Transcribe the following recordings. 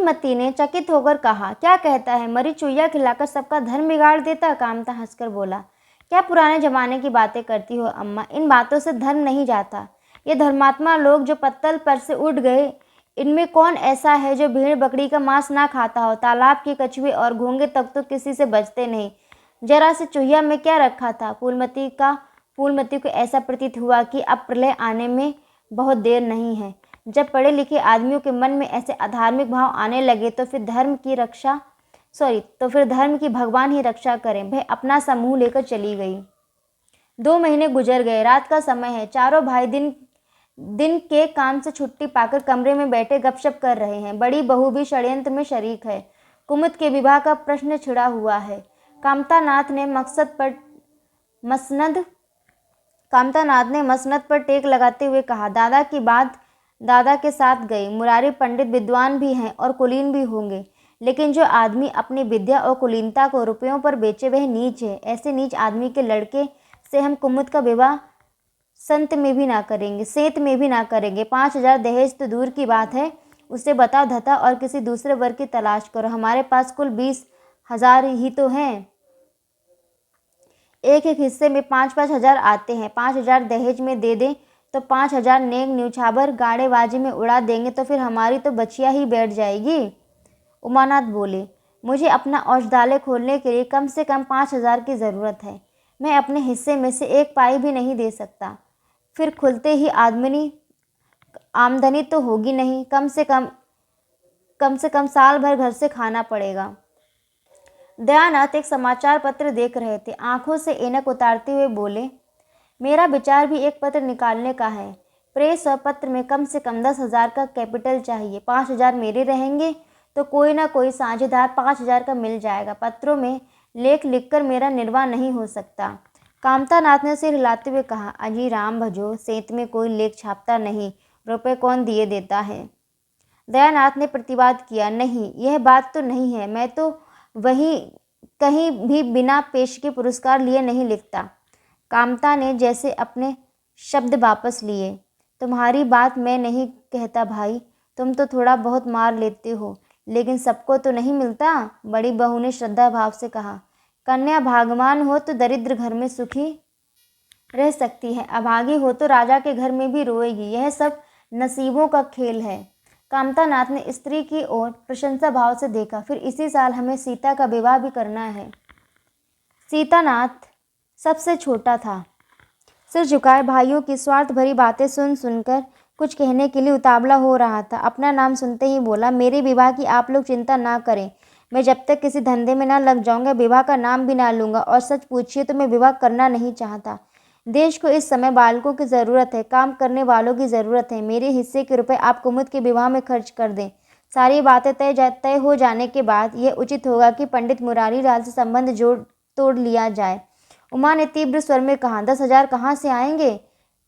फूलमती ने चकित होकर कहा, क्या कहता है, मरी चुईया खिलाकर सबका धर्म बिगाड़ देता। कामता हंसकर बोला, क्या पुराने जमाने की बातें करती हो अम्मा, इन बातों से धर्म नहीं जाता। ये धर्मात्मा लोग जो पत्तल पर से उठ गए, इनमें कौन ऐसा है जो भेड़ बकरी का मांस ना खाता हो। तालाब के कछुए और घोंगे तक तो किसी से बचते नहीं, जरा से चूहिया में क्या रखा था। फूलमती को ऐसा प्रतीत हुआ कि अब प्रलय आने में बहुत देर नहीं है। जब पढ़े लिखे आदमियों के मन में ऐसे अधार्मिक भाव आने लगे तो फिर धर्म की भगवान ही रक्षा करें। वह अपना समूह लेकर चली गई। 2 महीने गुजर गए। रात का समय है। चारों भाई दिन के काम से छुट्टी पाकर कमरे में बैठे गपशप कर रहे हैं। बड़ी बहू भी षड्यंत्र में शरीक है। कुमुद के विवाह का प्रश्न छिड़ा हुआ है। कामतानाथ ने मसनद पर टेक लगाते हुए कहा, दादा की बात दादा के साथ गई। मुरारी पंडित विद्वान भी हैं और कुलीन भी होंगे, लेकिन जो आदमी अपनी विद्या और कुलीनता को रुपयों पर बेचे वह नीच है। ऐसे नीच आदमी के लड़के से हम कुमुद का विवाह सेंत में भी ना करेंगे। 5,000 दहेज तो दूर की बात है, उसे बता धता और किसी दूसरे वर्ग की तलाश करो। हमारे पास कुल 20,000 ही तो हैं। एक हिस्से में 5-5 हजार आते हैं। 5,000 दहेज में दे दें तो 5,000 नेक न्यूछावर गाड़ेबाजी में उड़ा देंगे तो फिर हमारी तो बचिया ही बैठ जाएगी। उमानाथ बोले, मुझे अपना औषधालय खोलने के लिए कम से कम 5,000 की ज़रूरत है। मैं अपने हिस्से में से 1 पाई भी नहीं दे सकता। फिर खुलते ही आमदनी तो होगी नहीं। कम से कम साल भर घर से खाना पड़ेगा। दयानाथ एक समाचार पत्र देख रहे थे। आंखों से ऐनक उतारते हुए बोले, मेरा विचार भी एक पत्र निकालने का है। प्रेस और पत्र में कम से कम 10,000 का कैपिटल चाहिए। 5,000 मेरे रहेंगे तो कोई ना कोई साझेदार 5,000 का मिल जाएगा। पत्रों में लेख लिखकर मेरा निर्वाह नहीं हो सकता। कामतानाथ ने सिर हिलाते हुए कहा, अजी राम भजो, सेंत में कोई लेख छापता नहीं, रुपए कौन दिए देता है। दयानाथ ने प्रतिवाद किया, नहीं, यह बात तो नहीं है। मैं तो वही कहीं भी बिना पेश के पुरस्कार लिए नहीं लिखता। कामता ने जैसे अपने शब्द वापस लिए, तुम्हारी बात मैं नहीं कहता भाई, तुम तो थोड़ा बहुत मार लेते हो, लेकिन सबको तो नहीं मिलता। बड़ी बहू ने श्रद्धा भाव से कहा, कन्या भाग्यवान हो तो दरिद्र घर में सुखी रह सकती है, अभागी हो तो राजा के घर में भी रोएगी। यह सब नसीबों का खेल है। कामतानाथ ने स्त्री की ओर प्रशंसा भाव से देखा। फिर इसी साल हमें सीता का विवाह भी करना है। सीतानाथ सबसे छोटा था। सिर झुकाए भाइयों की स्वार्थ भरी बातें सुनकर कुछ कहने के लिए उतावला हो रहा था। अपना नाम सुनते ही बोला, मेरे विवाह की आप लोग चिंता ना करें। मैं जब तक किसी धंधे में ना लग जाऊंगा विवाह का नाम भी ना लूँगा। और सच पूछिए तो मैं विवाह करना नहीं चाहता। देश को इस समय बालकों की ज़रूरत है, काम करने वालों की ज़रूरत है। मेरे हिस्से के रुपए आप कुमुद के विवाह में खर्च कर दें। सारी बातें तय हो जाने के बाद यह उचित होगा कि पंडित मुरारी लाल से संबंध जोड़ तोड़ लिया जाए। उमा ने तीव्र स्वर में कहा, 10,000 कहाँ से आएंगे।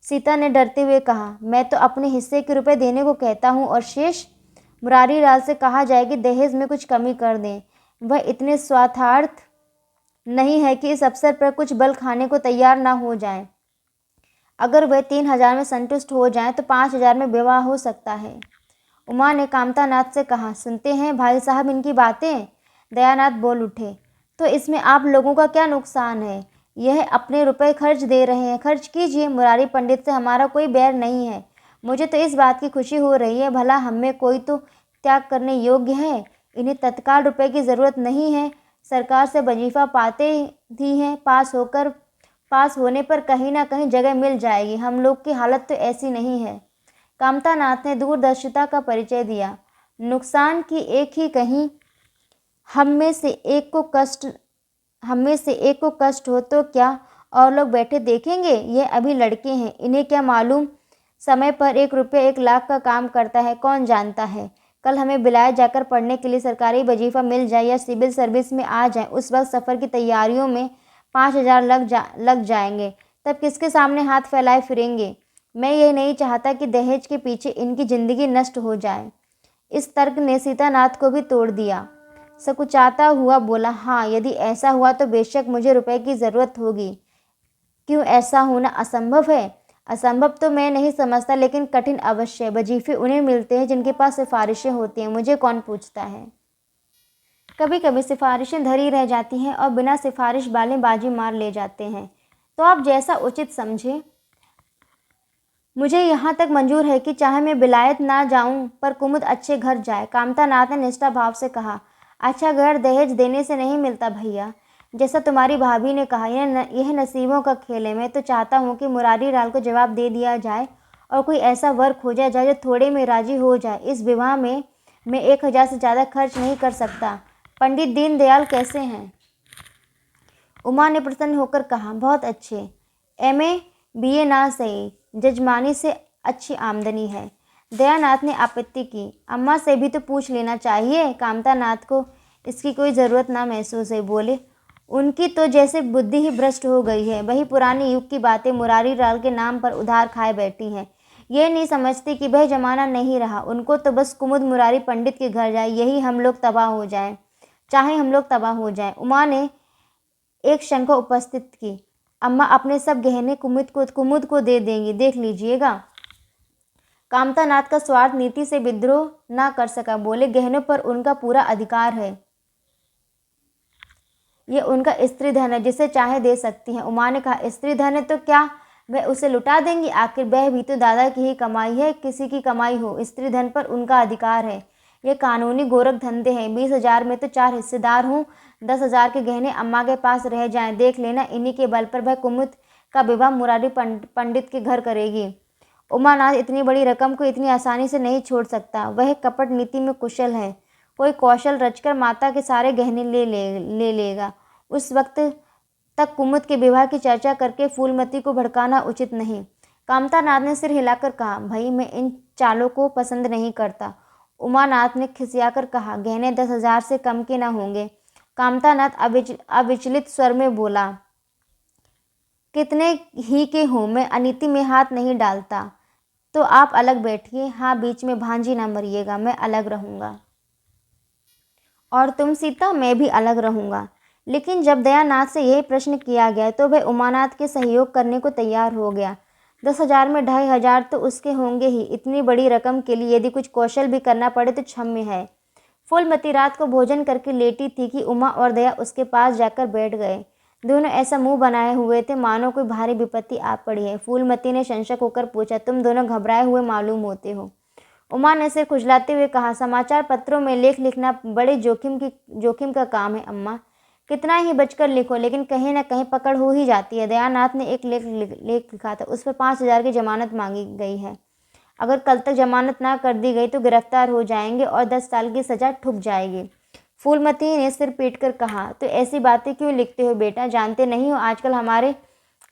सीता ने डरते हुए कहा, मैं तो अपने हिस्से के रुपए देने को कहता हूँ और शेष मुरारी लाल से कहा जाए कि दहेज में कुछ कमी कर दें। वह इतने स्वार्थार्थ नहीं है कि इस अवसर पर कुछ बल खाने को तैयार ना हो जाए। अगर वह 3,000 में संतुष्ट हो जाएं तो 5,000 में विवाह हो सकता है। उमा ने कामतानाथ से कहा, सुनते हैं भाई साहब इनकी बातें। दयानाथ बोल उठे, तो इसमें आप लोगों का क्या नुकसान है। यह अपने रुपए खर्च दे रहे हैं, खर्च कीजिए। मुरारी पंडित से हमारा कोई बैर नहीं है। मुझे तो इस बात की खुशी हो रही है, भला हम में कोई तो त्याग करने योग्य है। इन्हें तत्काल रुपए की ज़रूरत नहीं है। सरकार से वजीफा पाते ही हैं, पास होने पर कहीं ना कहीं जगह मिल जाएगी। हम लोग की हालत तो ऐसी नहीं है। कामतानाथ ने दूरदर्शिता का परिचय दिया। नुकसान की एक ही कहीं, हम में से एक को कष्ट हो तो क्या और लोग बैठे देखेंगे। ये अभी लड़के हैं, इन्हें क्या मालूम समय पर 1 रुपया 1 लाख का काम करता है। कौन जानता है कल हमें बिलाए जाकर पढ़ने के लिए सरकारी वजीफा मिल जाए या सिविल सर्विस में आ जाए। उस वक्त सफ़र की तैयारियों में 5,000 लग जाएंगे। तब किसके सामने हाथ फैलाए फिरेंगे। मैं ये नहीं चाहता कि दहेज के पीछे इनकी ज़िंदगी नष्ट हो जाए। इस तर्क ने सीतानाथ को भी तोड़ दिया। सकुचाता हुआ बोला, हाँ, यदि ऐसा हुआ तो बेशक मुझे रुपए की ज़रूरत होगी। क्यों, ऐसा होना असंभव है। असंभव तो मैं नहीं समझता, लेकिन कठिन अवश्य। वजीफे उन्हें मिलते हैं जिनके पास सिफारिशें होती हैं, मुझे कौन पूछता है। कभी कभी सिफारिशें धरी रह जाती हैं और बिना सिफारिश वाले बाजी मार ले जाते हैं। तो आप जैसा उचित समझे। मुझे यहाँ तक मंजूर है कि चाहे मैं विलायत ना जाऊँ पर कुमुद अच्छे घर जाए। कामतानाथ ने निष्ठा भाव से कहा। अच्छा घर दहेज देने से नहीं मिलता भैया, जैसा तुम्हारी भाभी ने कहा, यह नसीबों का खेल है। मैं तो चाहता हूँ कि मुरारी लाल को जवाब दे दिया जाए और कोई ऐसा वर खोजा जाए जो थोड़े में राजी हो जाए। इस विवाह में मैं 1000 से ज़्यादा खर्च नहीं कर सकता। पंडित दीनदयाल कैसे हैं? उमा ने प्रसन्न होकर कहा, बहुत अच्छे। MA BA ना सही, जजमानी से अच्छी आमदनी है। दयानाथ ने आपत्ति की। अम्मा से भी तो पूछ लेना चाहिए। कामतानाथ को इसकी कोई ज़रूरत ना महसूस है, बोले। उनकी तो जैसे बुद्धि ही भ्रष्ट हो गई है। वही पुरानी युग की बातें मुरारी लाल के नाम पर उधार खाए बैठी हैं। ये नहीं समझती कि वह जमाना नहीं रहा। उनको तो बस कुमुद मुरारी पंडित के घर जाए, यही हम लोग तबाह हो जाएं, चाहे हम लोग तबाह हो जाएं। उमा ने एक शंका उपस्थित की। अम्मा अपने सब गहने कुमुद को दे देंगी, देख लीजिएगा। कामतानाथ का स्वार्थ नीति से विद्रोह ना कर सका, बोले। गहनों पर उनका पूरा अधिकार है, ये उनका स्त्री धन है, जिसे चाहे दे सकती हैं। उमा ने कहा, स्त्री धन है तो क्या वह उसे लुटा देंगी? आखिर वह भी तो दादा की ही कमाई है, किसी की कमाई हो, स्त्री धन पर उनका अधिकार है। ये कानूनी गोरख धंधे हैं। 20,000 में तो 4 हिस्सेदार हूँ। 10,000 के गहने अम्मा के पास रह जाएं, देख लेना। इन्हीं के बल पर वह कुमुद का विवाह मुरारी पंडित के घर करेगी। उमानाथ इतनी बड़ी रकम को इतनी आसानी से नहीं छोड़ सकता। वह कपट नीति में कुशल है। कोई कौशल रचकर माता के सारे गहने ले लेगा। उस वक्त तक कुमुद के विवाह की चर्चा करके फूलमती को भड़काना उचित नहीं। कामतानाथ ने सिर हिलाकर कहा, भाई मैं इन चालों को पसंद नहीं करता। उमानाथ ने खिसियाकर कहा, गहने 10,000 से कम के न होंगे। कामतानाथ अविचलित स्वर में बोला, कितने ही के हों, मैं अनीति में हाथ नहीं डालता। तो आप अलग बैठिए। हाँ, बीच में भांजी ना मरिएगा। मैं अलग रहूँगा। और तुम सीता? मैं भी अलग रहूँगा। लेकिन जब दयानाथ से यही प्रश्न किया गया तो वह उमानाथ के सहयोग करने को तैयार हो गया। 10,000 में 2,500 तो उसके होंगे ही। इतनी बड़ी रकम के लिए यदि कुछ कौशल भी करना पड़े तो क्षम्य है। फूलमती रात को भोजन करके लेटी थी कि उमा और दया उसके पास जाकर बैठ गए। दोनों ऐसा मुंह बनाए हुए थे मानो कोई भारी विपत्ति आ पड़ी है। फूलमती ने संशय होकर पूछा, तुम दोनों घबराए हुए मालूम होते हो। उमा ने सिर खुजलाते हुए कहा, समाचार पत्रों में लेख लिखना बड़े जोखिम का काम है अम्मा। कितना ही बचकर लिखो, लेकिन कहीं ना कहीं पकड़ हो ही जाती है। दयानाथ ने एक लेख लिखा था, उस पर 5,000 की जमानत मांगी गई है। अगर कल तक जमानत ना कर दी गई तो गिरफ्तार हो जाएंगे और 10 साल की सज़ा ठुक जाएगी। फूलमती ने सिर पीट कर कहा, तो ऐसी बातें क्यों लिखते हो बेटा? जानते नहीं हो आजकल हमारे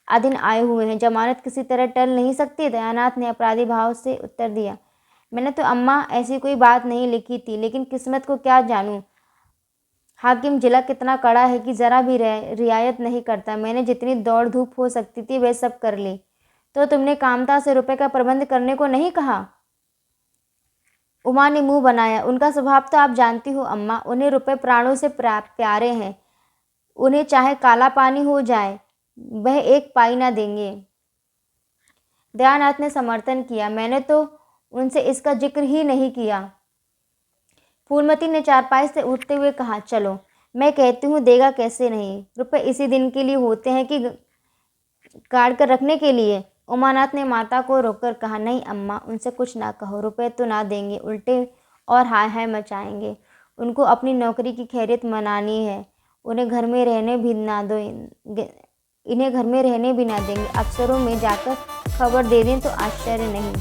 अधीन आए हुए हैं, जमानत किसी तरह टल नहीं सकती। दयानाथ ने अपराधी भाव से उत्तर दिया, मैंने तो अम्मा ऐसी कोई बात नहीं लिखी थी, लेकिन किस्मत को क्या जानूं। हाकिम जिला कितना कड़ा है कि ज़रा भी रियायत नहीं करता। मैंने जितनी दौड़ धूप हो सकती थी वह सब कर ली। तो तुमने कामता से रुपए का प्रबंध करने को नहीं कहा? उमा ने मुंह बनाया। उनका स्वभाव तो आप जानती हो अम्मा, उन्हें रुपए प्राणों से प्यारे हैं। उन्हें चाहे काला पानी हो जाए वह एक पाई ना देंगे। दयानाथ ने समर्थन किया, मैंने तो उनसे इसका जिक्र ही नहीं किया। फूलमती ने चारपाई से उठते हुए कहा, चलो मैं कहती हूँ, देगा कैसे नहीं। रुपए इसी दिन के लिए होते हैं कि गाड़ कर रखने के लिए? उमानाथ ने माता को रोककर कहा, नहीं अम्मा, उनसे कुछ ना कहो। रुपए तो ना देंगे, उल्टे और हाय हाय मचाएंगे। उनको अपनी नौकरी की खैरियत मनानी है। उन्हें घर में रहने भी ना दो, इन्हें घर में रहने भी ना देंगे। अफसरों में जाकर खबर दे दें तो आश्चर्य नहीं।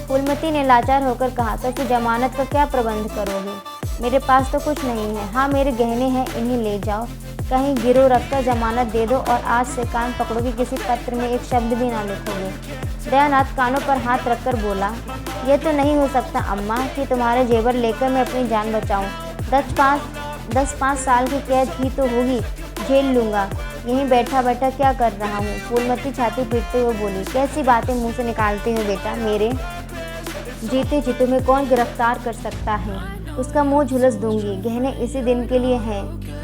फूलमती ने लाचार होकर कहा, तो फिर जमानत का क्या प्रबंध करोगे? मेरे पास तो कुछ नहीं है। हाँ, मेरे गहने हैं, इन्हें ले जाओ, कहीं गिरो रखकर जमानत दे दो और आज से कान पकड़ो कि किसी पत्र में एक शब्द भी ना लिखोगे। दयानाथ कानों पर हाथ रखकर बोला, यह तो नहीं हो सकता अम्मा कि तुम्हारे जेवर लेकर मैं अपनी जान बचाऊं। 10-5 साल की कैद ही तो होगी, झेल लूँगा। यहीं बैठा बैठा क्या कर रहा हूँ। फूलमती छाती पीटते हुए बोली, कैसी बातें मुँह से निकालते हो बेटा। मेरे जीते जी तुम्हें कौन गिरफ्तार कर सकता है? उसका मुंह झुलस दूंगी। गहने इसी दिन के लिए हैं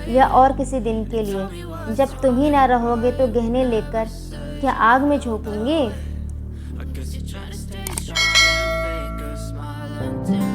या और किसी दिन के लिए? जब तुम ही ना रहोगे तो गहने लेकर क्या आग में झोंकूंगी? 'cause you're trying to stay strong and fake a smile until